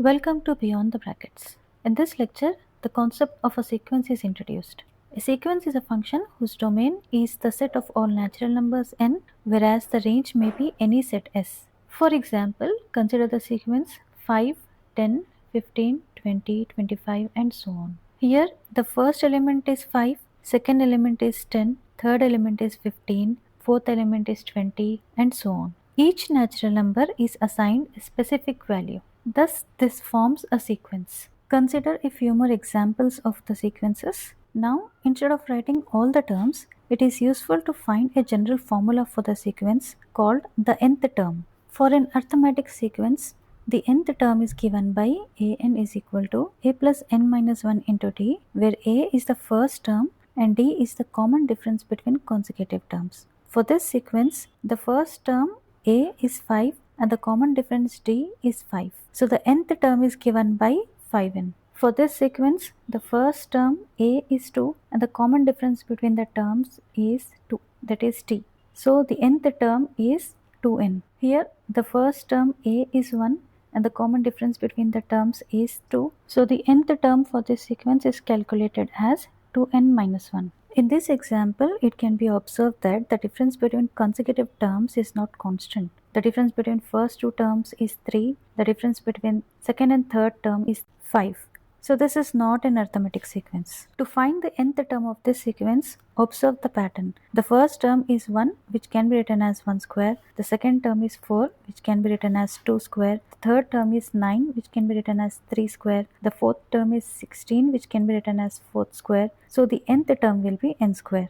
Welcome to Beyond the Brackets. In this lecture, the concept of a sequence is introduced. A sequence is a function whose domain is the set of all natural numbers n, whereas the range may be any set s. For example, consider the sequence 5, 10, 15, 20, 25, and so on. Here, the first element is 5, second element is 10, third element is 15, fourth element is 20, and so on. Each natural number is assigned a specific value. Thus, this forms a sequence. Consider a few more examples of the sequences. Now, instead of writing all the terms, it is useful to find a general formula for the sequence called the nth term. For an arithmetic sequence, the nth term is given by an is equal to a plus n minus 1 into t, where a is the first term and d is the common difference between consecutive terms. For this sequence, the first term a is 5 and the common difference d is 5. So the nth term is given by 5n. For this sequence, the first term a is 2 and the common difference between the terms is 2, that is t. So the nth term is 2n. Here the first term a is 1 and the common difference between the terms is 2. So the nth term for this sequence is calculated as 2n minus 1. In this example, it can be observed that the difference between consecutive terms is not constant. The difference between first two terms is 3. The difference between second and third term is 5. So this is not an arithmetic sequence. To find the nth term of this sequence, observe the pattern. The first term is 1, which can be written as 1 square. The second term is 4, which can be written as 2 square. The third term is 9, which can be written as 3 square. The fourth term is 16, which can be written as 4 square. So the nth term will be n square.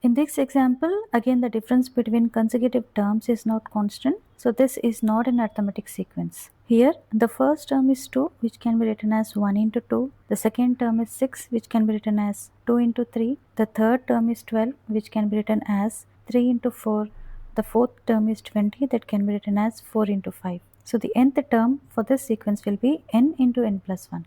In this example, again the difference between consecutive terms is not constant, so this is not an arithmetic sequence. Here, the first term is 2, which can be written as 1 into 2. The second term is 6, which can be written as 2 into 3. The third term is 12, which can be written as 3 into 4. The fourth term is 20, that can be written as 4 into 5. So the nth term for this sequence will be n into n plus 1.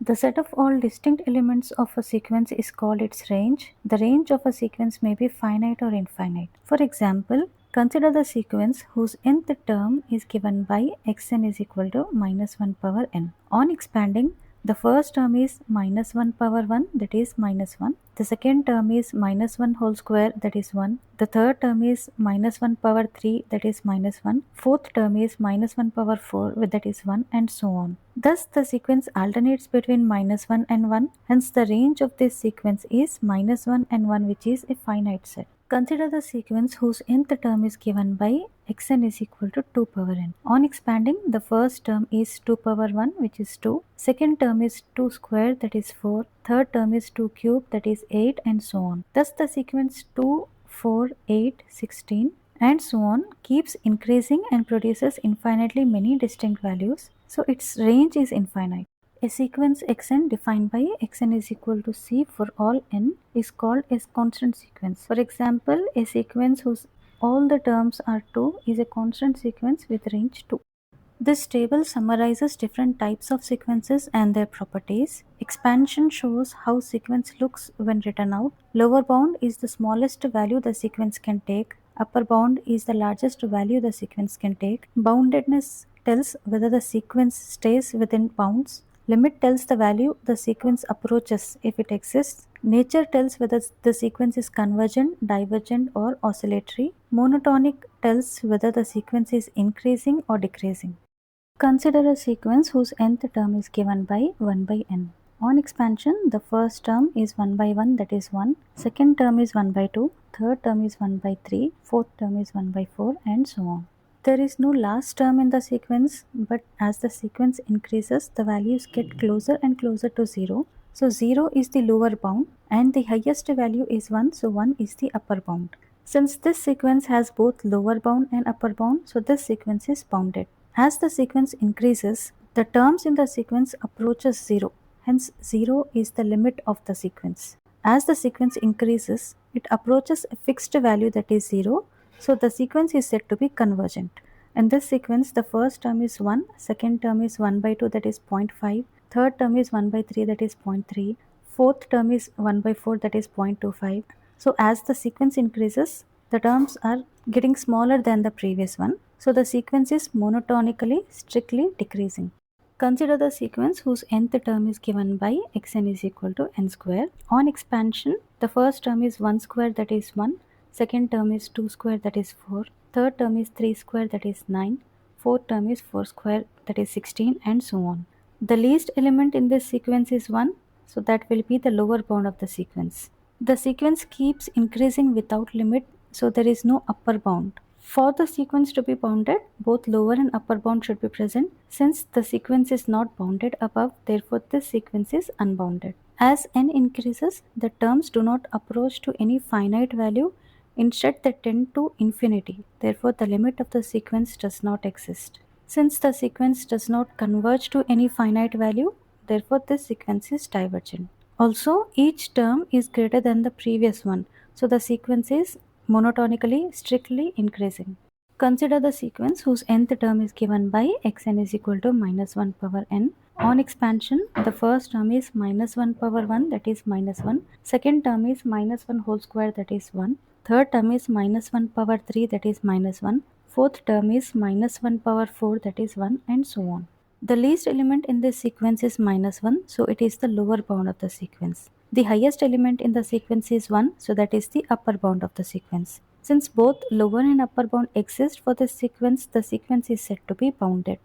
The set of all distinct elements of a sequence is called its range. The range of a sequence may be finite or infinite. For example, consider the sequence whose nth term is given by xn is equal to minus 1 power n. On expanding, the first term is minus 1 power 1, that is minus 1. The second term is minus 1 whole square, that is 1. The third term is minus 1 power 3, that is minus 1. Fourth term is minus 1 power 4, that is 1, and so on. Thus, the sequence alternates between minus 1 and 1. Hence, the range of this sequence is minus 1 and 1, which is a finite set. Consider the sequence whose nth term is given by xn is equal to 2 power n. On expanding, the first term is 2 power 1, which is 2. Second term is 2 square, that is 4. Third term is 2 cube, that is 8, and so on. Thus, the sequence 2, 4, 8, 16, and so on keeps increasing and produces infinitely many distinct values. So its range is infinite. A sequence xn defined by xn is equal to c for all n is called a constant sequence. For example, a sequence whose all the terms are 2 is a constant sequence with range 2. This table summarizes different types of sequences and their properties. Expansion shows how sequence looks when written out. Lower bound is the smallest value the sequence can take. Upper bound is the largest value the sequence can take. Boundedness tells whether the sequence stays within bounds. Limit tells the value the sequence approaches if it exists. Nature tells whether the sequence is convergent, divergent, or oscillatory. Monotonic tells whether the sequence is increasing or decreasing. Consider a sequence whose nth term is given by 1 by n. On expansion, the first term is 1 by 1, that is 1. Second term is 1 by 2. Third term is 1 by 3. Fourth term is 1 by 4, and so on. There is no last term in the sequence, but as the sequence increases, the values get closer and closer to 0. So 0 is the lower bound and the highest value is 1, so 1 is the upper bound. Since this sequence has both lower bound and upper bound, so this sequence is bounded. As the sequence increases, the terms in the sequence approaches 0. Hence 0 is the limit of the sequence. As the sequence increases, it approaches a fixed value that is 0. So the sequence is said to be convergent. In this sequence, the first term is 1, second term is 1 by 2, that is 0.5, third term is 1 by 3, that is 0.3, fourth term is 1 by 4, that is 0.25. So as the sequence increases, the terms are getting smaller than the previous one. So the sequence is monotonically strictly decreasing. Consider the sequence whose nth term is given by xn is equal to n square. On expansion, the first term is 1 square, that is 1. Second term is 2 square, that is 4. Third term is 3 square, that is 9. Fourth term is 4 square, that is 16, and so on. The least element in this sequence is 1, so that will be the lower bound of the sequence. The sequence keeps increasing without limit, so there is no upper bound. For the sequence to be bounded, both lower and upper bound should be present. Since the sequence is not bounded above, therefore this sequence is unbounded. As n increases, the terms do not approach to any finite value. Instead, they tend to infinity. Therefore, the limit of the sequence does not exist. Since the sequence does not converge to any finite value, therefore this sequence is divergent. Also, each term is greater than the previous one, so the sequence is monotonically strictly increasing. Consider the sequence whose nth term is given by xn is equal to minus 1 power n. On expansion, the first term is minus 1 power 1, that is minus 1. Second term is minus 1 whole square, that is 1. Third term is minus 1 power 3, that is minus 1. Fourth term is minus 1 power 4, that is 1, and so on. The least element in this sequence is minus 1, so it is the lower bound of the sequence. The highest element in the sequence is 1, so that is the upper bound of the sequence. Since both lower and upper bound exist for this sequence, the sequence is said to be bounded.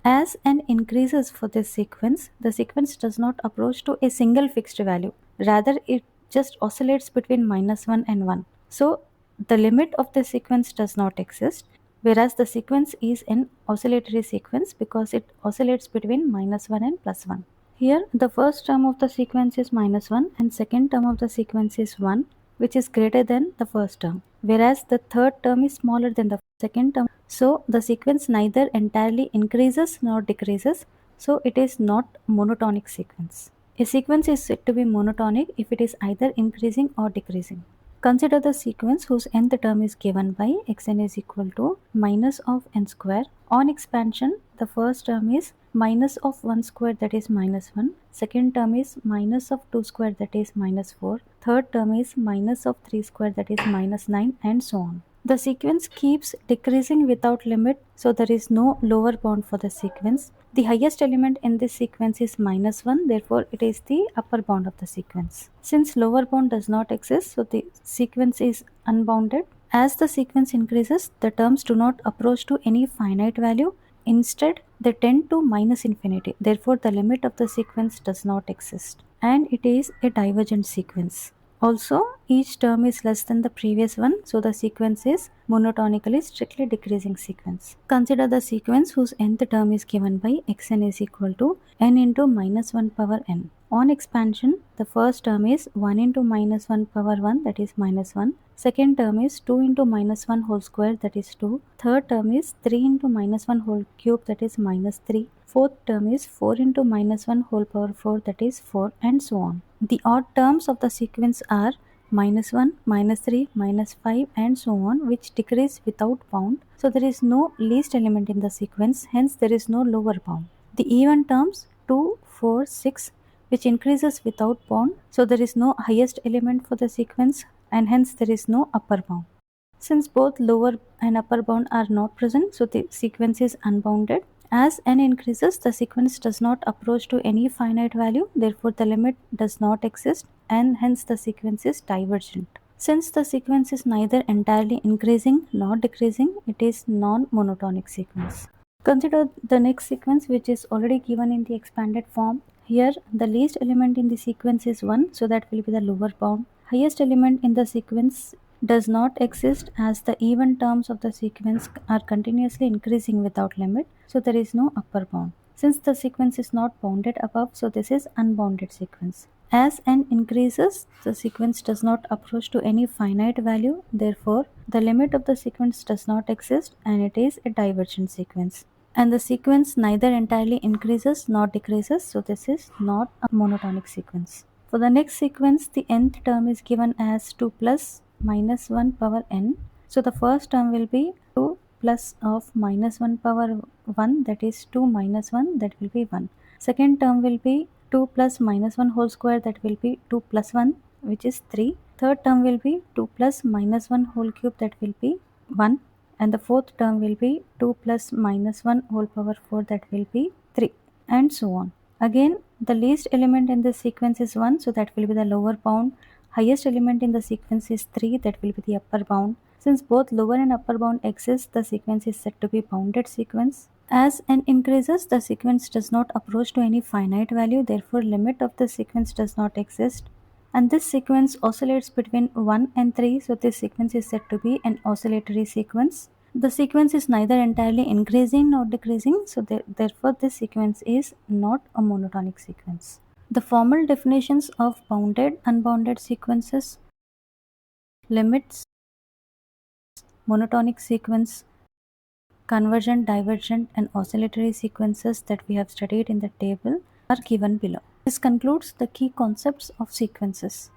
As n increases for this sequence, the sequence does not approach to a single fixed value. Rather, it just oscillates between minus 1 and 1. So, the limit of the sequence does not exist, whereas the sequence is an oscillatory sequence because it oscillates between minus 1 and plus 1. Here, the first term of the sequence is minus 1 and second term of the sequence is 1, which is greater than the first term, whereas the third term is smaller than the second term. So, the sequence neither entirely increases nor decreases, so it is not monotonic sequence. A sequence is said to be monotonic if it is either increasing or decreasing. Consider the sequence whose nth term is given by xn is equal to minus of n square. On expansion, the first term is minus of 1 square, that is minus 1. Second term is minus of 2 square, that is minus 4. Third term is minus of 3 square, that is minus 9, and so on. The sequence keeps decreasing without limit, so there is no lower bound for the sequence. The highest element in this sequence is minus 1, therefore it is the upper bound of the sequence. Since lower bound does not exist, so the sequence is unbounded. As the sequence increases, the terms do not approach to any finite value. Instead, they tend to minus infinity. Therefore, the limit of the sequence does not exist, and it is a divergent sequence. Also, each term is less than the previous one, so the sequence is monotonically strictly decreasing sequence. Consider the sequence whose nth term is given by xn is equal to n into minus 1 power n. On expansion, the first term is 1 into minus 1 power 1, that is minus 1. Second term is 2 into minus 1 whole square, that is 2. Third term is 3 into minus 1 whole cube, that is minus 3. Fourth term is 4 into minus 1 whole power 4, that is 4, and so on. The odd terms of the sequence are minus 1, minus 3, minus 5, and so on, which decrease without bound. So there is no least element in the sequence, hence there is no lower bound. The even terms 2, 4, 6, which increases without bound, so there is no highest element for the sequence, and hence there is no upper bound. Since both lower and upper bound are not present, so the sequence is unbounded. As n increases, the sequence does not approach to any finite value, therefore the limit does not exist, and hence the sequence is divergent. Since the sequence is neither entirely increasing nor decreasing, it is non-monotonic sequence. Consider the next sequence, which is already given in the expanded form. Here, the least element in the sequence is 1, so that will be the lower bound. Highest element in the sequence does not exist, as the even terms of the sequence are continuously increasing without limit, so there is no upper bound. Since the sequence is not bounded above, so this is unbounded sequence. As n increases, the sequence does not approach to any finite value, therefore the limit of the sequence does not exist, and it is a divergent sequence. And the sequence neither entirely increases nor decreases, so this is not a monotonic sequence. For the next sequence, the nth term is given as 2 plus minus 1 power n. So the first term will be 2 plus of minus 1 power 1, that is 2 minus 1, that will be 1. Second term will be 2 plus minus 1 whole square, that will be 2 plus 1, which is 3. Third term will be 2 plus minus 1 whole cube, that will be 1. And the fourth term will be 2 plus minus 1 whole power 4, that will be 3. and so on. Again, the least element in the sequence is 1, so that will be the lower bound. Highest element in the sequence is 3, that will be the upper bound. Since both lower and upper bound exist, the sequence is said to be bounded sequence. As n increases, the sequence does not approach to any finite value, therefore limit of the sequence does not exist. And this sequence oscillates between 1 and 3, so this sequence is said to be an oscillatory sequence. The sequence is neither entirely increasing nor decreasing, so therefore this sequence is not a monotonic sequence. The formal definitions of bounded, unbounded sequences, limits, monotonic sequence, convergent, divergent, and oscillatory sequences that we have studied in the table are given below. This concludes the key concepts of sequences.